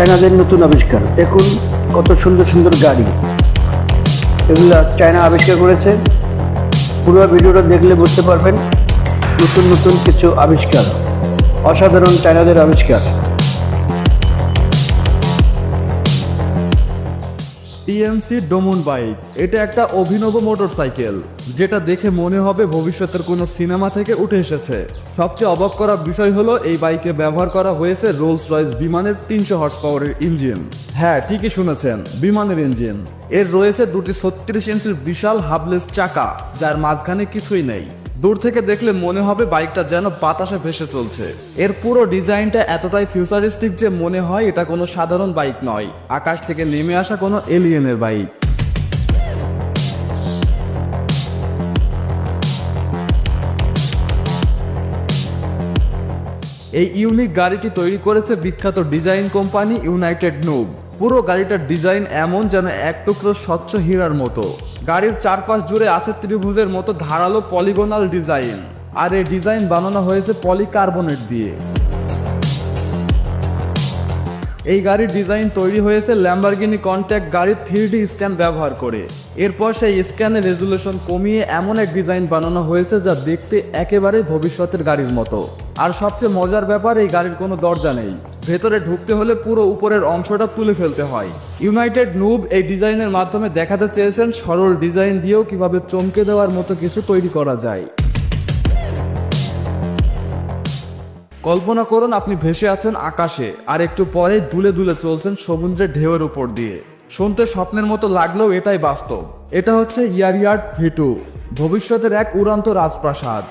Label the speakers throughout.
Speaker 1: চায়নাদের নতুন আবিষ্কার দেখুন, কত সুন্দর সুন্দর গাড়ি। এগুলা চায়না আবিষ্কার করেছে। পুরো ভিডিওটা দেখলে বুঝতে পারবেন নতুন নতুন কিছু আবিষ্কার, অসাধারণ চায়নাদের আবিষ্কার।
Speaker 2: টিএমসি ডোমন বাইক, এটা একটা অভিনব মোটরসাইকেল যেটা দেখে মনে হবে ভবিষ্যতের কোনো সিনেমা থেকে উঠে এসেছে। সবচেয়ে অবাক করা বিষয় হলো এই বাইকে ব্যবহার করা হয়েছে রোলস রয়েস বিমানের 300 হর্স পাওয়ারের ইঞ্জিন। হ্যাঁ, ঠিকই শুনেছেন, বিমানের ইঞ্জিন। এর রয়েছে দুটি 36 ইঞ্চির বিশাল হাবলেস চাকা, যার মাঝখানে কিছুই নেই। দূর থেকে দেখলে মনে হবে বাইকটা যেন বাতাসে ভেসে চলছে। এর পুরো ডিজাইনটা এতটাই ফিউচারিস্টিক যে মনে হয় এটা কোনো সাধারণ বাইক নয়, আকাশ থেকে নেমে আসা কোনো এলিয়েনের বাইক। এই ইউনিক গাড়িটি তৈরি করেছে বিখ্যাত ডিজাইন কোম্পানি ইউনাইটেড নুব। পুরো গাড়িটার ডিজাইন এমন যেন এক টুকরো স্বচ্ছ হীরার মতো। গাড়ির চারপাশ জুড়ে আছে ত্রিভুজের মতো ধারালো পলিগোনাল ডিজাইন, আর এই ডিজাইন বানানো হয়েছে পলিকার্বনেট দিয়ে। এই গাড়ির ডিজাইন তৈরি হয়েছে ল্যাম্বরগিনি কন্ট্যাক্ট গাড়ির 3D স্ক্যান ব্যবহার করে। এরপর সেই স্ক্যানের রেজুলেশন কমিয়ে এমন এক ডিজাইন বানানো হয়েছে যা দেখতে একেবারে ভবিষ্যতের গাড়ির মতো। আর সবচেয়ে মজার ব্যাপার, এই গাড়ির কোনো দরজা নেই। ভেতরে ঢুকতে হলে পুরো উপরের অংশটা তুলে ফেলতে হয়। ইউনাইটেড নুব এই ডিজাইনের মাধ্যমে দেখাতে চেয়েছেন সরল ডিজাইন দিয়েও কিভাবে চমকে দেওয়ার মতো কিছু তৈরি করা যায়। কল্পনা করুন আপনি ভেসে আছেন আকাশে, আর একটু পরে দুলে দুলে চলছেন সমুদ্রের ঢেউয়ের উপর দিয়ে। শুনতে স্বপ্নের মতো লাগলেও এটাই বাস্তব। এটা হচ্ছে ইয়ারিয়ার্ড V2, ভবিষ্যতের এক উড়ন্ত রাজপ্রাসাদ।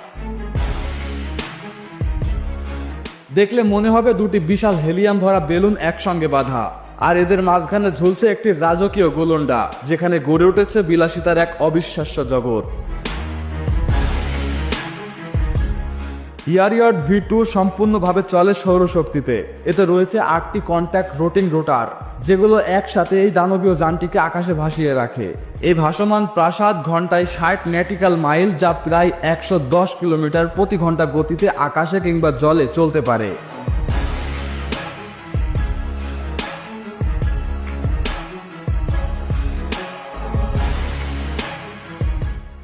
Speaker 2: দেখলে মনে হবে দুটি বিশাল হেলিয়াম ভরা বেলুন একসঙ্গে বাঁধা, আর এদের মাঝখানে ঝুলছে একটি রাজকীয় গোলন্ডা, যেখানে গড়ে উঠেছে বিলাসিতার এক অবিশ্বাস্য জগৎ। ইয়ারিয়ার্ড V2 সম্পূর্ণভাবে চলে সৌরশক্তিতে। এতে রয়েছে 8টি কন্ট্যাক্ট রোটিং রোটার, যেগুলো একসাথে এই দানবীয় যানটিকে আকাশে ভাসিয়ে রাখে। এই ভাসমান প্রাসাদ ঘন্টায় 60 নটিক্যাল মাইল, যা প্রায় 110 কিলোমিটার প্রতি ঘন্টা গতিতে আকাশে কিংবা জলে চলতে পারে।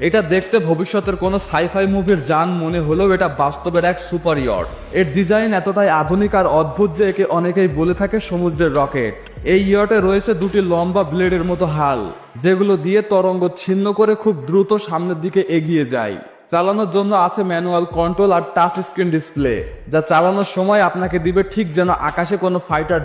Speaker 2: এটা দেখতে ভবিষ্যতের কোনো সাইফাই মুভির যান মনে হলেও এটা বাস্তবের এক সুপার ইয়ট। এর ডিজাইন এতটাই আধুনিক আর অদ্ভুত যে একে অনেকেই বলে থাকে সমুদ্রের রকেট। এই ইয়টে রয়েছে দুটি লম্বা ব্লেডের মতো হাল, যেগুলো দিয়ে তরঙ্গ ছিন্ন করে খুব দ্রুত সামনের দিকে এগিয়ে যায়। চালানোর জন্য আছে ম্যানুয়াল কন্ট্রোল আর টাচ স্ক্রিন ডিসপ্লে, যা চালানোর সময় আপনাকে দিবে ঠিক যেন আকাশে কোনো ফাইটার